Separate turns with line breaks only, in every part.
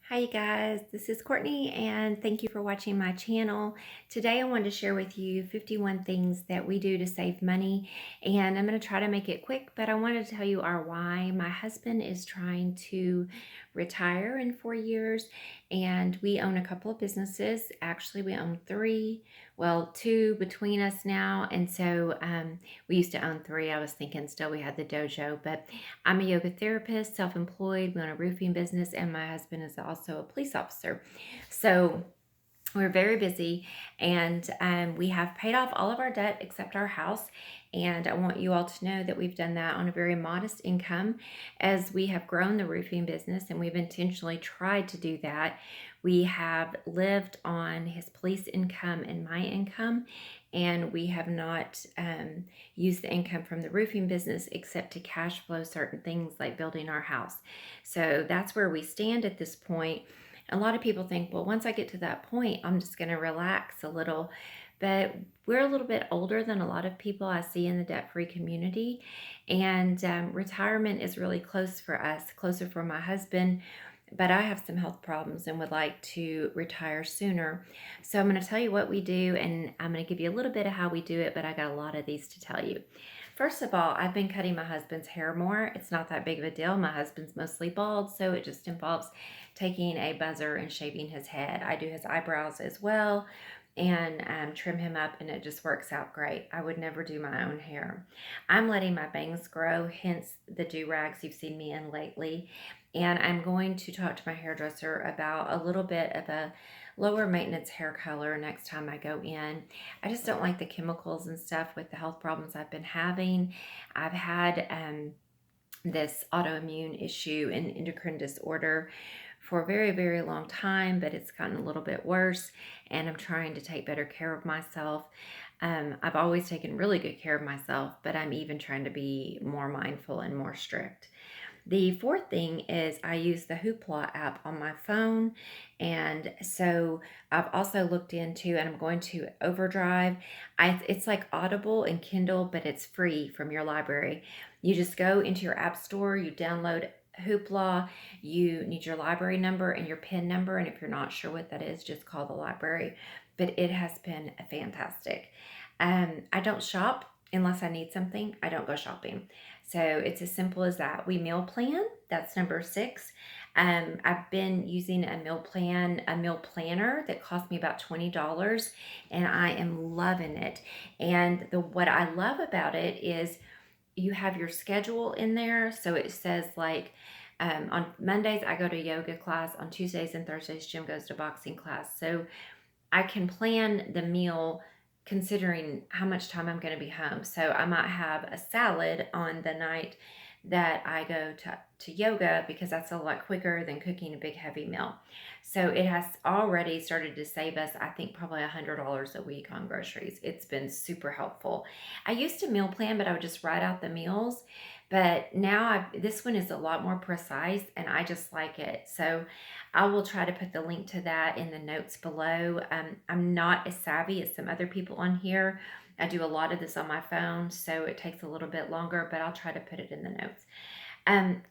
Hi you guys, this is Courtney and thank you for watching my channel. Today I wanted to share with you 51 things that we do to save money, and I'm going to try to make it quick, but I wanted to tell you our why. My husband is trying to retire in 4 years, and we own a couple of businesses. Actually, we own three, well, two between us now, and so we used to own three. I was thinking still we had the dojo, but I'm a yoga therapist, self-employed, we own a roofing business, and my husband is also a police officer. So we're very busy, and we have paid off all of our debt except our house. And I want you all to know that we've done that on a very modest income. As we have grown the roofing business and we've intentionally tried to do that, we have lived on his police income and my income, and we have not used the income from the roofing business except to cash flow certain things like building our house. So that's where we stand at this point. A lot of people think, well, once I get to that point, I'm just going to relax a little. But we're a little bit older than a lot of people I see in the debt-free community. And retirement is really close for us, closer for my husband. But I have some health problems and would like to retire sooner. So I'm going to tell you what we do, and I'm going to give you a little bit of how we do it, but I got a lot of these to tell you. First of all, I've been cutting my husband's hair more. It's not that big of a deal. My husband's mostly bald, so it just involves taking a buzzer and shaving his head. I do his eyebrows as well, and trim him up, and it just works out great. I would never do my own hair. I'm letting my bangs grow, hence the do-rags you've seen me in lately. And I'm going to talk to my hairdresser about a little bit of a lower maintenance hair color next time I go in. I just don't like the chemicals and stuff with the health problems I've been having. I've had this autoimmune issue and endocrine disorder for a very, very long time, but it's gotten a little bit worse, and I'm trying to take better care of myself. I've always taken really good care of myself, but I'm even trying to be more mindful and more strict. The fourth thing is I use the Hoopla app on my phone. And so I've also looked into, and I'm going to Overdrive. It's like Audible and Kindle, but it's free from your library. You just go into your app store, you download Hoopla, you need your library number and your PIN number. And if you're not sure what that is, just call the library. But it has been fantastic. I don't shop unless I need something. I don't go shopping. So it's as simple as that. We meal plan. That's number 6. I've been using a meal planner that cost me about $20, and I am loving it. And what I love about it is you have your schedule in there. So it says like on Mondays I go to yoga class. On Tuesdays and Thursdays Jim goes to boxing class. So I can plan the meal considering how much time I'm going to be home. So I might have a salad on the night that I go to yoga, because that's a lot quicker than cooking a big heavy meal. So it has already started to save us, I think, probably $100 a week on groceries. It's been super helpful. I used to meal plan, but I would just write out the meals. But now this one is a lot more precise, and I just like it. So I will try to put the link to that in the notes below. I'm not as savvy as some other people on here. I do a lot of this on my phone, so it takes a little bit longer, but I'll try to put it in the notes.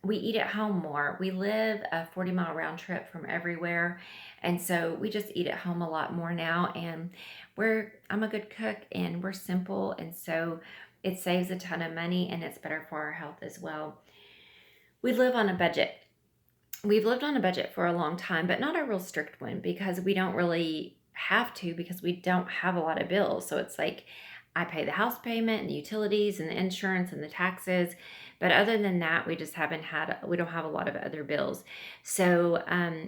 We eat at home more. We live a 40-mile round trip from everywhere, and so we just eat at home a lot more now. And I'm a good cook, and we're simple, and so it saves a ton of money, and it's better for our health as well. We live on a budget. We've lived on a budget for a long time, but not a real strict one, because we don't really have to, because we don't have a lot of bills. So it's like I pay the house payment and the utilities and the insurance and the taxes. But other than that, we don't have a lot of other bills. So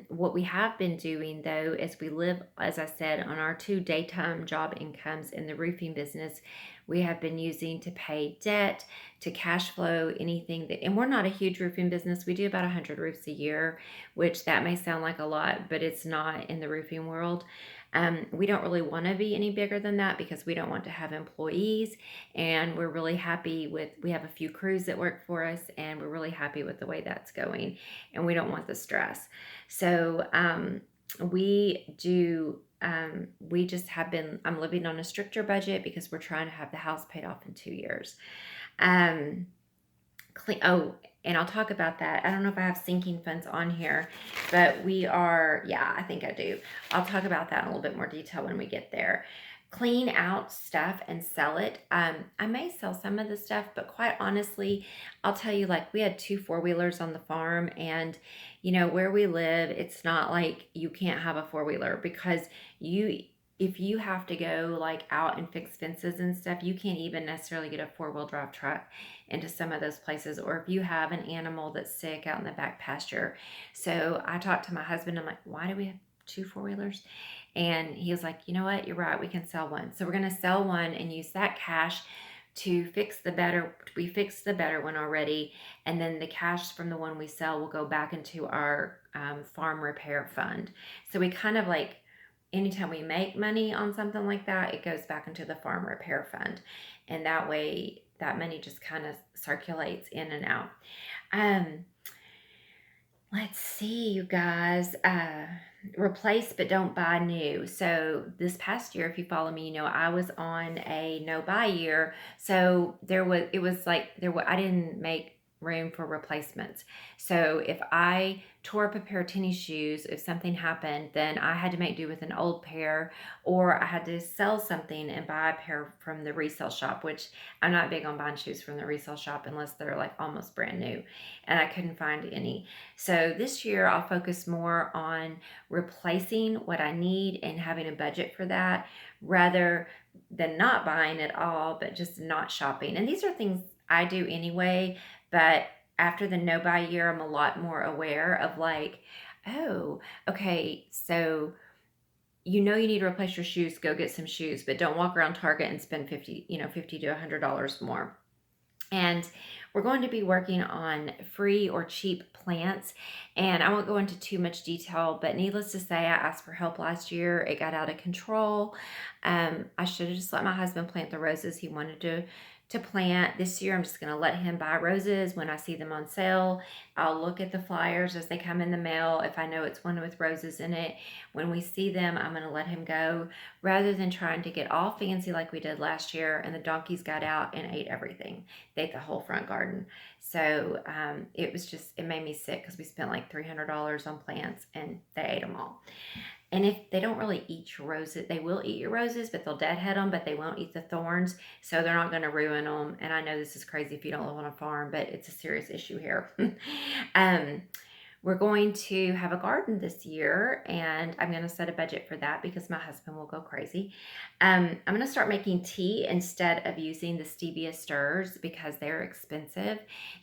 what we have been doing, though, is we live, as I said, on our 2 daytime job incomes in the roofing business. We have been using to pay debt, to cash flow anything and we're not a huge roofing business. We do about 100 roofs a year, which that may sound like a lot, but it's not in the roofing world. We don't really want to be any bigger than that, because we don't want to have employees, and we're really happy we have a few crews that work for us, and we're really happy with the way that's going, and we don't want the stress. So we just have been, I'm living on a stricter budget because we're trying to have the house paid off in 2 years. And and I'll talk about that. I don't know if I have sinking funds on here, but we are, yeah, I think I do. I'll talk about that in a little bit more detail when we get there. Clean out stuff and sell it. I may sell some of the stuff, but quite honestly, I'll tell you, like, we had 2 4-wheelers on the farm, and where we live, it's not like you can't have a 4-wheeler, because you if you have to go like out and fix fences and stuff, you can't even necessarily get a 4-wheel drive truck into some of those places. Or if you have an animal that's sick out in the back pasture. So I talked to my husband. I'm like, why do we have 2 4-wheelers? And he was like, you know what? You're right. We can sell one. So we're going to sell one and use that cash to fix the better. We fixed the better one already. And then the cash from the one we sell will go back into our farm repair fund. So we kind of like, anytime we make money on something like that, it goes back into the farm repair fund. And that way, that money just kind of circulates in and out. Let's see, you guys. Replace but don't buy new. So this past year, if you follow me, I was on a no buy year. So it was like I didn't make room for replacements. So if I tore up a pair of tennis shoes, if something happened, then I had to make do with an old pair, or I had to sell something and buy a pair from the resale shop, which I'm not big on buying shoes from the resale shop unless they're like almost brand new, and I couldn't find any. So this year I'll focus more on replacing what I need and having a budget for that, rather than not buying at all, but just not shopping. And these are things I do anyway, but after the no buy year, I'm a lot more aware of like, oh, okay, so you need to replace your shoes, go get some shoes, but don't walk around Target and spend 50 to $100 more. And we're going to be working on free or cheap plants. And I won't go into too much detail, but needless to say, I asked for help last year. It got out of control. I should have just let my husband plant the roses he wanted to plant. This year, I'm just going to let him buy roses when I see them on sale. I'll look at the flyers as they come in the mail. If I know it's one with roses in it, when we see them, I'm going to let him go, rather than trying to get all fancy like we did last year and the donkeys got out and ate everything. They ate the whole front garden. So it made me sick, because we spent like $300 on plants and they ate them all. And if they don't really eat your roses, they will eat your roses, but they'll deadhead them, but they won't eat the thorns. So they're not going to ruin them. And I know this is crazy if you don't live on a farm, but it's a serious issue here. We're going to have a garden this year, and I'm going to set a budget for that because my husband will go crazy. I'm going to start making tea instead of using the stevia stirs, because they're expensive.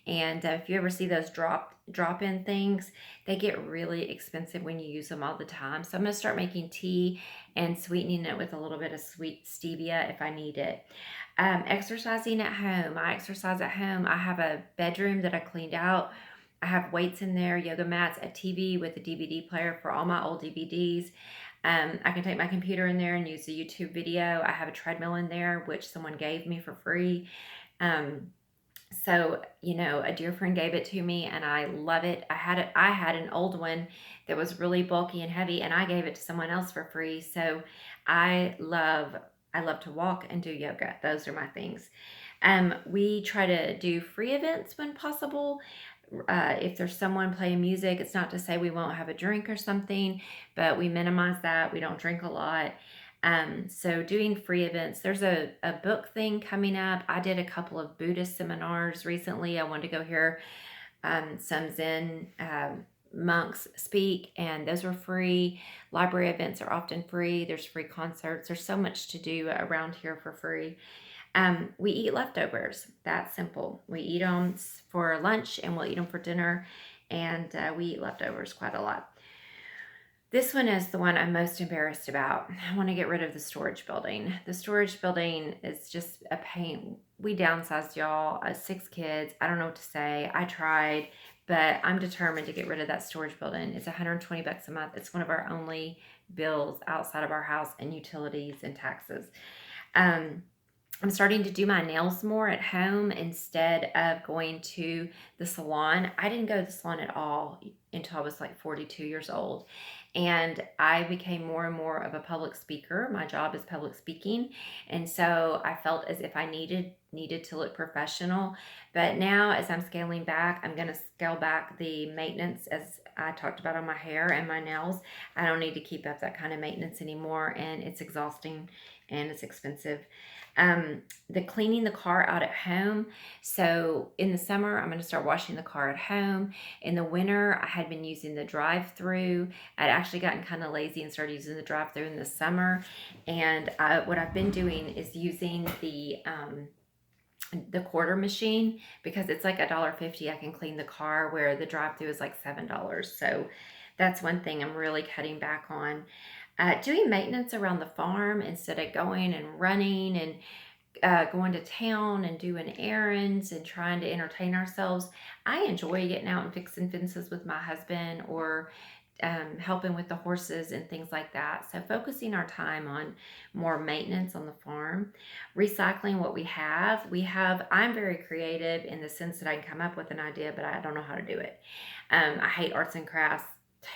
And if you ever see those drop-in things, they get really expensive when you use them all the time. So I'm going to start making tea and sweetening it with a little bit of sweet stevia if I need it. Exercising at home. I exercise at home. I have a bedroom that I cleaned out. I have weights in there, yoga mats, a TV with a DVD player for all my old DVDs. I can take my computer in there and use the YouTube video. I have a treadmill in there, which someone gave me for free. So, a dear friend gave it to me and I love it. I had an old one that was really bulky and heavy, and I gave it to someone else for free. So I love to walk and do yoga. Those are my things. We try to do free events when possible. If there's someone playing music, it's not to say we won't have a drink or something, but we minimize that. We don't drink a lot. So doing free events. There's a book thing coming up. I did a couple of Buddhist seminars recently. I wanted to go hear some Zen monks speak, and those were free. Library events are often free. There's free concerts. There's so much to do around here for free. We eat leftovers. That's simple. We eat them for lunch and we'll eat them for dinner, and we eat leftovers quite a lot. This one is the one I'm most embarrassed about. I want to get rid of the storage building. The storage building is just a pain. We downsized, y'all. 6 kids. I don't know what to say. I tried, but I'm determined to get rid of that storage building. It's $120 a month. It's one of our only bills outside of our house and utilities and taxes. I'm starting to do my nails more at home instead of going to the salon. I didn't go to the salon at all until I was like 42 years old. And I became more and more of a public speaker. My job is public speaking. And so I felt as if I needed to look professional. But now as I'm scaling back, I'm going to scale back the maintenance, as I talked about, on my hair and my nails. I don't need to keep up that kind of maintenance anymore, and it's exhausting and it's expensive. The cleaning the car out at home. So in the summer, I'm going to start washing the car at home. In the winter, I had been using the drive-through. I'd actually gotten kind of lazy and started using the drive-through in the summer. And what I've been doing is using the quarter machine, because it's like $1.50. I can clean the car, where the drive-through is like $7. So that's one thing I'm really cutting back on. Doing maintenance around the farm instead of going and running and going to town and doing errands and trying to entertain ourselves. I enjoy getting out and fixing fences with my husband, or helping with the horses and things like that. So focusing our time on more maintenance on the farm, recycling what we have. I'm very creative in the sense that I can come up with an idea, but I don't know how to do it. I hate arts and crafts,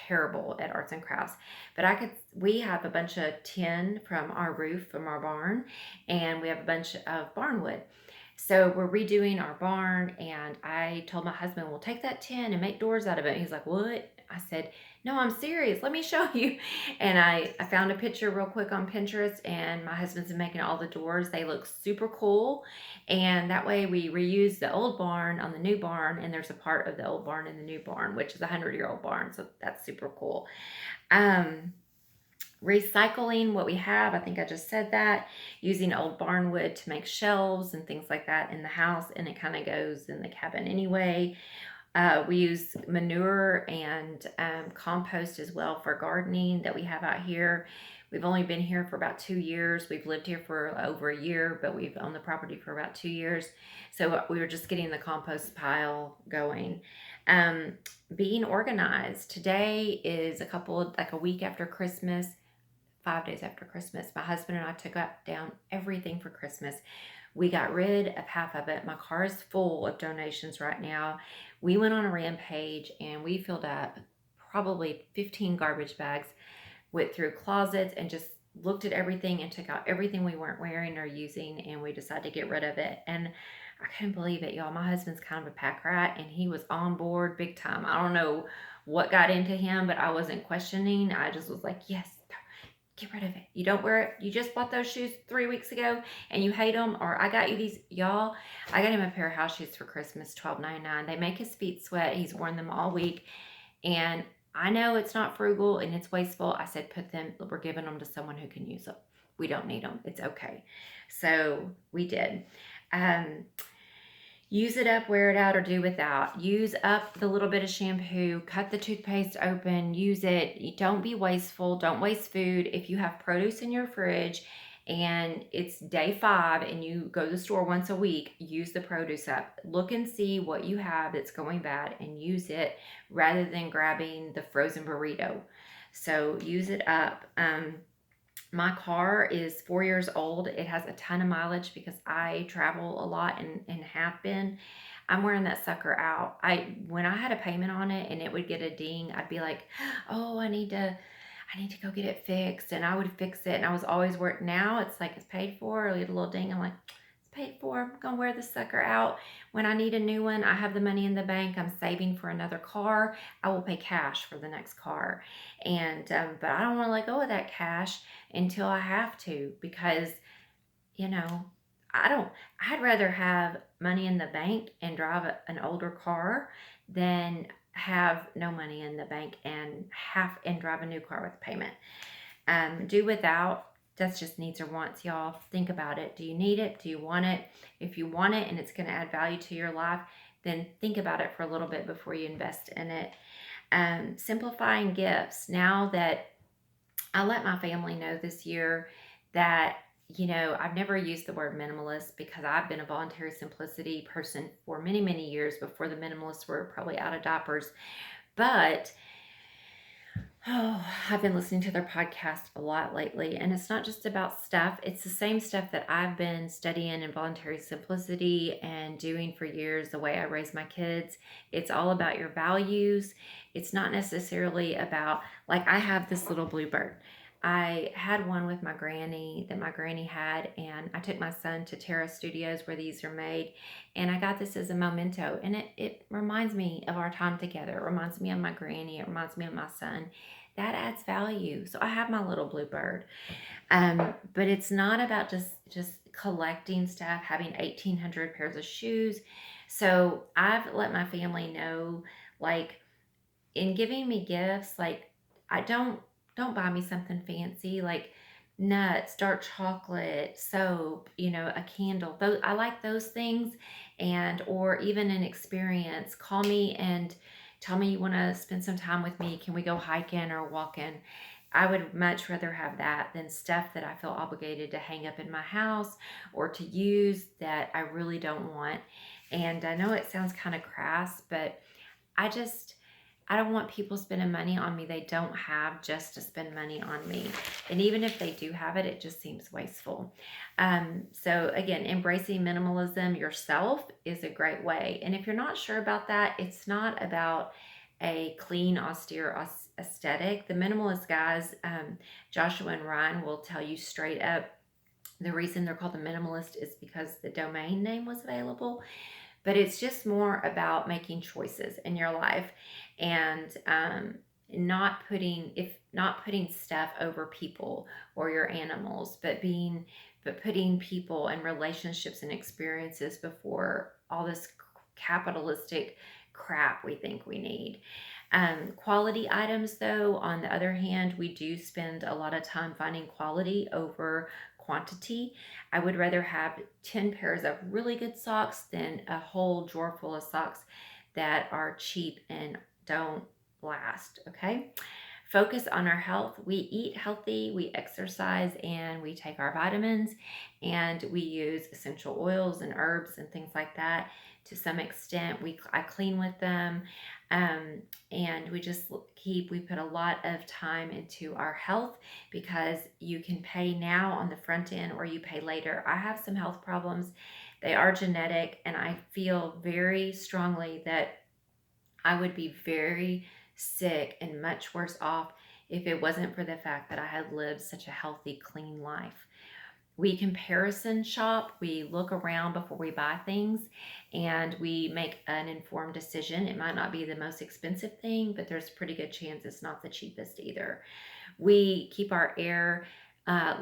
terrible at arts and crafts, but we have a bunch of tin from our roof from our barn, and we have a bunch of barn wood. So we're redoing our barn, and I told my husband, we'll take that tin and make doors out of it. And he's like, what? I said, no, I'm serious. Let me show you. And I found a picture real quick on Pinterest, and my husband's been making all the doors. They look super cool. And that way we reuse the old barn on the new barn, and there's a part of the old barn in the new barn, which is a 100-year-old barn. So that's super cool. Recycling what we have, I think I just said that. Using old barn wood to make shelves and things like that in the house, and it kind of goes in the cabin anyway. We use manure and compost as well for gardening that we have out here. We've only been here for about 2 years. We've lived here for over a year, but we've owned the property for about 2 years. So we were just getting the compost pile going. Being organized. Today is a week after Christmas, 5 days after Christmas. My husband and I took down everything for Christmas. We got rid of half of it. My car is full of donations right now. We went on a rampage and we filled up probably 15 garbage bags, went through closets and just looked at everything and took out everything we weren't wearing or using, and we decided to get rid of it. And I couldn't believe it, y'all. My husband's kind of a pack rat, and he was on board big time. I don't know what got into him, but I wasn't questioning. I just was like, yes, get rid of it. You don't wear it. You just bought those shoes 3 weeks ago and you hate them. Or I got you these, y'all. I got him a pair of house shoes for Christmas, $12.99. They make his feet sweat. He's worn them all week. And I know it's not frugal and it's wasteful. I said, we're giving them to someone who can use them. We don't need them. It's okay. So we did. Use it up, wear it out, or do without. Use up the little bit of shampoo. Cut the toothpaste open. Use it. Don't be wasteful. Don't waste food. If you have produce in your fridge and it's day 5 and you go to the store once a week, use the produce up. Look and see what you have that's going bad and use it, rather than grabbing the frozen burrito. So use it up. My car is 4 years old. It has a ton of mileage because I travel a lot and have been. I'm wearing that sucker out. When I had a payment on it and it would get a ding, I'd be like, oh, I need to go get it fixed. And I would fix it. And I was always working. Now it's like, it's paid for. I get a little ding. I'm like, it's paid for. I'm going to wear this sucker out. When I need a new one, I have the money in the bank. I'm saving for another car. I will pay cash for the next car. And, but I don't want to let go of that cash until I have to, because, I'd rather have money in the bank and drive an older car than have no money in the bank and drive a new car with payment. Do without. That's just needs or wants, y'all. Think about it. Do you need it? Do you want it? If you want it and it's going to add value to your life, then think about it for a little bit before you invest in it. Simplifying gifts. Now that I let my family know this year that, I've never used the word minimalist, because I've been a voluntary simplicity person for many, many years before the minimalists were probably out of diapers. But Oh, I've been listening to their podcast a lot lately, and it's not just about stuff. It's the same stuff that I've been studying in voluntary simplicity and doing for years, the way I raise my kids. It's all about your values. It's not necessarily about, like, I have this little bluebird. I had one with my granny that my granny had, and I took my son to Terra Studios where these are made, and I got this as a memento, and it reminds me of our time together. It reminds me of my granny. It reminds me of my son. That adds value. So I have my little bluebird. But it's not about just collecting stuff, having 1,800 pairs of shoes. So I've let my family know, like, in giving me gifts, like, I don't buy me something fancy, like nuts, dark chocolate, soap, a candle. Those, I like those things. And or even an experience. Call me and tell me you want to spend some time with me. Can we go hiking or walking? I would much rather have that than stuff that I feel obligated to hang up in my house or to use that I really don't want. And I know it sounds kind of crass, but I just I don't want people spending money on me they don't have just to spend money on me. And even if they do have it, it just seems wasteful. So again, embracing minimalism yourself is a great way. And if you're not sure about that, it's not about a clean, austere aesthetic. The minimalist guys, Joshua and Ryan, will tell you straight up the reason they're called the minimalist is because the domain name was available, but it's just more about making choices in your life and not putting stuff over people or your animals, but putting people and relationships and experiences before all this capitalistic crap we think we need. Quality items, though, on the other hand, we do spend a lot of time finding quality over quantity. I would rather have 10 pairs of really good socks than a whole drawer full of socks that are cheap and don't last. Okay. Focus on our health. We eat healthy, we exercise, and we take our vitamins, and we use essential oils and herbs and things like that to some extent. I clean with them, and we put a lot of time into our health because you can pay now on the front end or you pay later. I have some health problems. They are genetic, and I feel very strongly that I would be very sick and much worse off if it wasn't for the fact that I had lived such a healthy, clean life. We comparison shop, we look around before we buy things, and we make an informed decision. It might not be the most expensive thing, but there's a pretty good chance it's not the cheapest either. We keep our air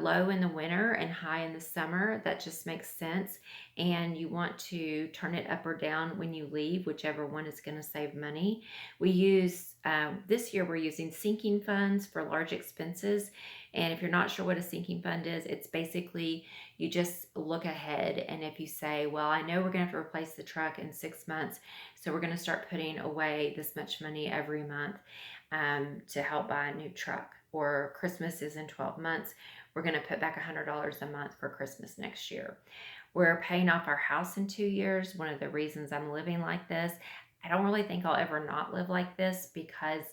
low in the winter and high in the summer. That just makes sense. And you want to turn it up or down when you leave, whichever one is going to save money. We use, this year, we're using sinking funds for large expenses. And if you're not sure what a sinking fund is, it's basically you just look ahead. And if you say, well, I know we're going to have to replace the truck in 6 months, so we're going to start putting away this much money every month to help buy a new truck. Or Christmas is in 12 months. We're going to put back $100 a month for Christmas next year. We're paying off our house in 2 years. One of the reasons I'm living like this, I don't really think I'll ever not live like this because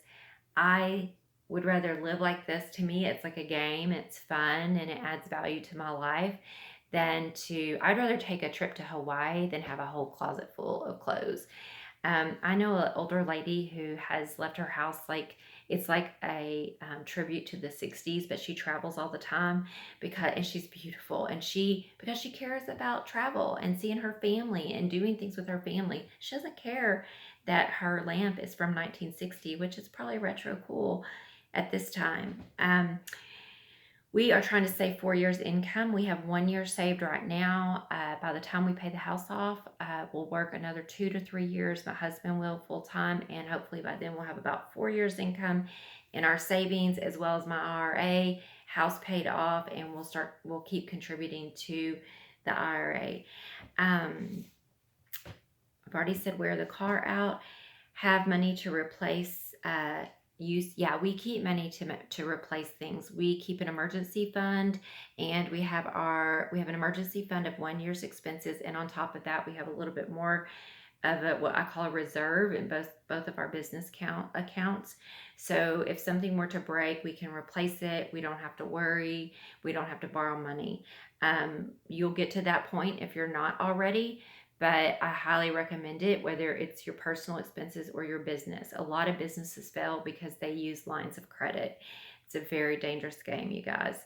I would rather live like this. To me, it's like a game. It's fun and it adds value to my life I'd rather take a trip to Hawaii than have a whole closet full of clothes. I know an older lady who has left her house like it's like a tribute to the 60s, but she travels all the time and she's beautiful. And because she cares about travel and seeing her family and doing things with her family, she doesn't care that her lamp is from 1960, which is probably retro cool at this time. We are trying to save 4 years income. We have 1 year saved right now. By the time we pay the house off, we'll work another 2 to 3 years. My husband will full time, and hopefully by then we'll have about 4 years income in our savings as well as my IRA, house paid off, and we'll keep contributing to the IRA. I've already said wear the car out, have money to replace we keep money to replace things. We keep an emergency fund, and we have an emergency fund of 1 year's expenses, and on top of that we have a little bit more what I call a reserve in both of our business accounts. So if something were to break, we can replace it. We don't have to worry. We don't have to borrow money. You'll get to that point if you're not already, but I highly recommend it, whether it's your personal expenses or your business. A lot of businesses fail because they use lines of credit. It's a very dangerous game, you guys.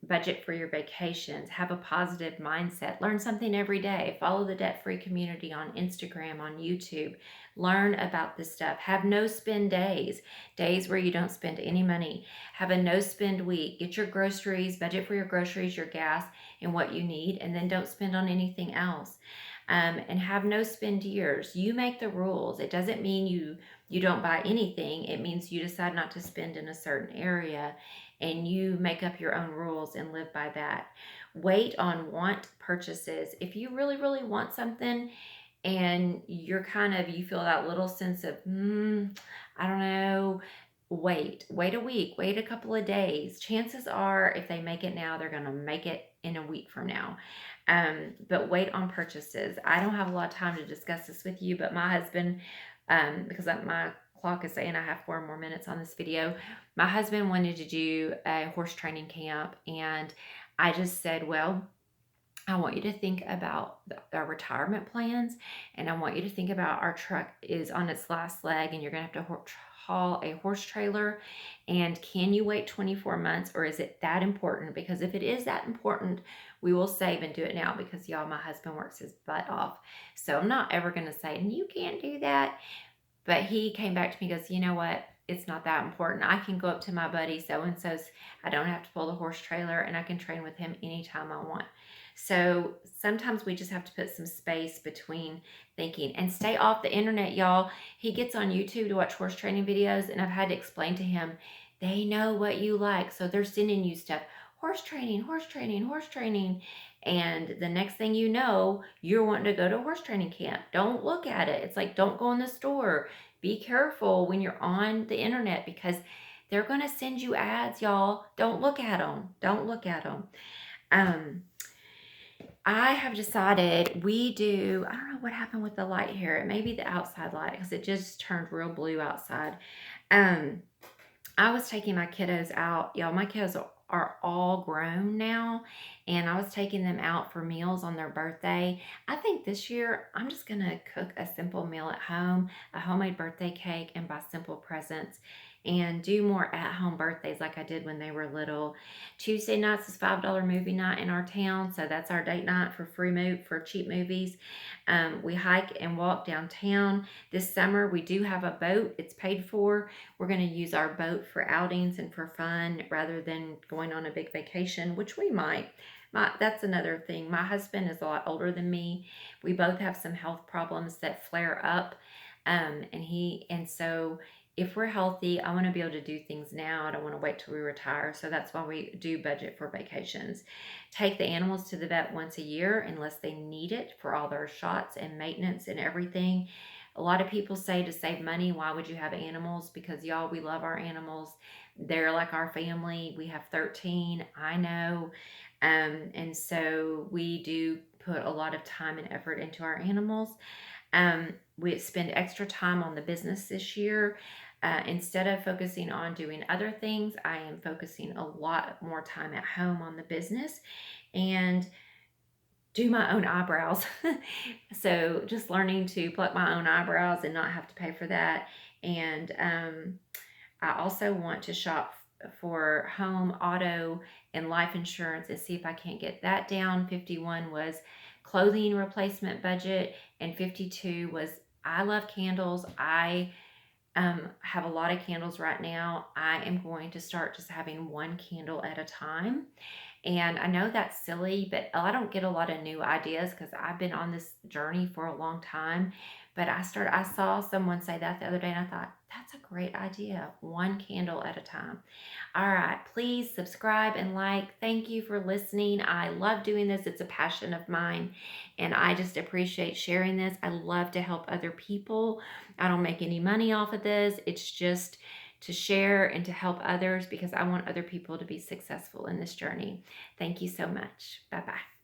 Budget for your vacations, have a positive mindset, learn something every day, follow the debt-free community on Instagram, on YouTube, learn about this stuff, have no spend days where you don't spend any money, have a no spend week, get your groceries, budget for your groceries, your gas, and what you need, and then don't spend on anything else. And have no spend years. You make the rules. It doesn't mean you don't buy anything. It means you decide not to spend in a certain area, and you make up your own rules and live by that. Wait on want purchases. If you really, really want something and you feel that little sense of, I don't know, wait a week, wait a couple of days. Chances are if they make it now, they're going to make it in a week from now. But wait on purchases. I don't have a lot of time to discuss this with you, but my husband, because my clock is saying I have 4 more minutes on this video. My husband wanted to do a horse training camp, and I just said, well, I want you to think about our retirement plans, and I want you to think about our truck is on its last leg, and you're going to have to haul a horse trailer, and can you wait 24 months, or is it that important? Because if it is that important, we will save and do it now, because y'all, my husband works his butt off. So I'm not ever going to say, and you can't do that. But he came back to me and goes, you know what? It's not that important. I can go up to my buddy so-and-so's. I don't have to pull the horse trailer, and I can train with him anytime I want. So sometimes we just have to put some space between thinking, and stay off the internet, y'all. He gets on YouTube to watch horse training videos, and I've had to explain to him, they know what you like. So they're sending you stuff. Horse training, horse training, horse training. And the next thing you know, you're wanting to go to a horse training camp. Don't look at it. It's like, don't go in the store. Be careful when you're on the internet, because they're going to send you ads, y'all. Don't look at them. Don't look at them. I have decided I don't know what happened with the light here. It may be the outside light, because it just turned real blue outside. I was taking my kiddos out. Y'all, my kiddos are all grown now, and I was taking them out for meals on their birthday. I think this year I'm just going to cook a simple meal at home, a homemade birthday cake, and buy simple presents, and do more at-home birthdays like I did when they were little. Tuesday nights is $5 movie night in our town, so that's our date night for for cheap movies. We hike and walk downtown. This summer we do have a boat. It's paid for. We're going to use our boat for outings and for fun rather than going on a big vacation, which we might. That's another thing. My husband is a lot older than me. We both have some health problems that flare up, and so if we're healthy, I want to be able to do things now. I don't want to wait till we retire. So that's why we do budget for vacations. Take the animals to the vet once a year unless they need it for all their shots and maintenance and everything. A lot of people say to save money, why would you have animals? Because y'all, we love our animals. They're like our family. We have 13, I know. And so we do put a lot of time and effort into our animals. We spend extra time on the business this year. Instead of focusing on doing other things, I am focusing a lot more time at home on the business and do my own eyebrows. So just learning to pluck my own eyebrows and not have to pay for that. And I also want to shop for home, auto, and life insurance and see if I can't get that down. 51 was clothing replacement budget, and 52 was I love candles. I have a lot of candles right now. I am going to start just having one candle at a time. And I know that's silly, but I don't get a lot of new ideas because I've been on this journey for a long time. But I saw someone say that the other day, and I thought, that's a great idea. One candle at a time. All right, please subscribe and like. Thank you for listening. I love doing this. It's a passion of mine, and I just appreciate sharing this. I love to help other people. I don't make any money off of this. It's just to share and to help others because I want other people to be successful in this journey. Thank you so much. Bye-bye.